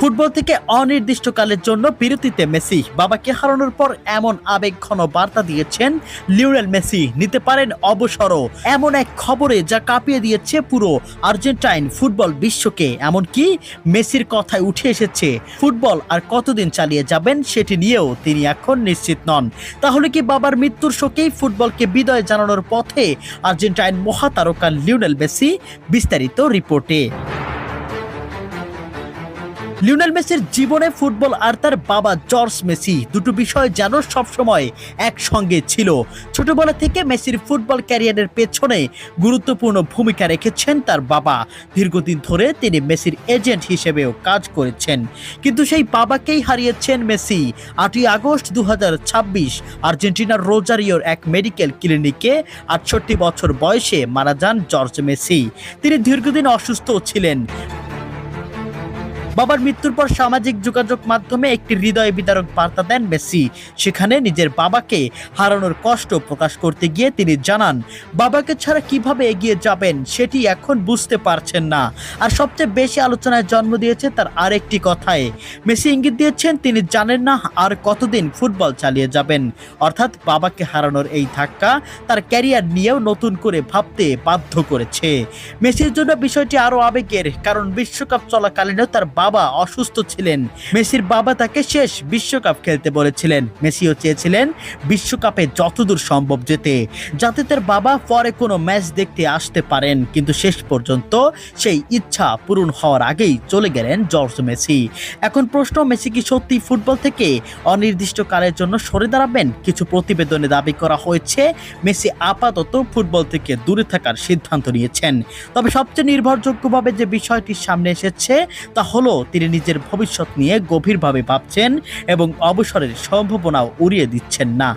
Football থেকে অনির্দিষ্টকালের জন্য বিরতিতে মেসি। বাবাকে হারানোর পর এমন আবেগঘন বার্তা দিয়েছেন লিওনেল মেসি, নিতে পারেন অবসরও। এমন এক খবরে যা কাঁপিয়ে দিয়েছে পুরো আর্জেন্টাইন ফুটবল বিশ্বকে। এমনকি মেসির কথায় উঠে এসেছে ফুটবল আর কতদিন চালিয়ে যাবেন সেটি নিয়েও তিনি এখন নিশ্চিত নন। তাহলে কি বাবার মৃত্যুর শোকেই ফুটবলকে বিদায় জানানোর পথে আর্জেন্টাইন মহাতারকা লিওনেল মেসি? বিস্তারিত রিপোর্টে। লিওনেল মেসির জীবনে ফুটবল আর তার বাবা জর্জ মেসি দুটো বিষয় যেন সবসময় একসঙ্গে ছিল। ছোটবেলা থেকে মেসির ফুটবল ক্যারিয়ারের পেছনে গুরুত্বপূর্ণ ভূমিকা রেখেছেন তার বাবা। দীর্ঘদিন ধরে তিনি মেসির এজেন্ট হিসেবেও কাজ করেছেন। কিন্তু সেই বাবাকেই হারিয়েছেন মেসি। 8ই আগস্ট 2026 আর্জেন্টিনার রোজারিওর এক মেডিকেল ক্লিনিকে 68 বছর বয়সে মারা যান জর্জ মেসি। তিনি দীর্ঘদিন অসুস্থ ছিলেন। বাবার মৃত্যুর পর সামাজিক যোগাযোগ মাধ্যমে একটি হৃদয় বিদারক বার্তা দেন মেসি। সেখানে নিজের বাবাকে হারানোর কষ্ট প্রকাশ করতে গিয়ে তিনি জানান, বাবাকে ছাড়া কিভাবে এগিয়ে যাবেন সেটি এখন বুঝতে পারছেন না। আর সবচেয়ে বেশি আলোচনায় জন্ম দিয়েছে তার আরেকটি কথায়। মেসি ইঙ্গিত দিয়েছেন তিনি জানেন না আর কতদিন ফুটবল চালিয়ে যাবেন। অর্থাৎ বাবাকে হারানোর এই ধাক্কা তার ক্যারিয়ার নিয়েও নতুন করে ভাবতে বাধ্য করেছে। মেসির জন্য বিষয়টি আরো আবেগের, কারণ বিশ্বকাপ চলাকালীনও তার বাবা অসুস্থ ছিলেন। মেসির বাবা তাকে শেষ বিশ্বকাপ খেলতে বলেছিলেন। মেসিও চেয়েছিলেন বিশ্বকাপে যতদূর সম্ভব যেতে, যাতে তার বাবা পরে কোনো ম্যাচ দেখতে আসতে পারেন। কিন্তু শেষ পর্যন্ত সেই ইচ্ছা পূরণ হওয়ার আগেই চলে গেলেন জর্জ মেসি। এখন প্রশ্ন, মেসি কি সত্যি ফুটবল থেকে অনির্দিষ্টকালের জন্য সরে দাঁড়াবেন? কিছু প্রতিবেদনে দাবি করা হয়েছে মেসি আপাতত ফুটবল থেকে দূরে থাকার সিদ্ধান্ত নিয়েছেন। তবে সবচেয়ে নির্ভরযোগ্যভাবে যে বিষয়টি সামনে এসেছে তা হলো তিনি নিজের ভবিষ্যৎ নিয়ে গভীরভাবে ভাবছেন এবং অবসরের সম্ভাবনাও উড়িয়ে দিচ্ছেন না।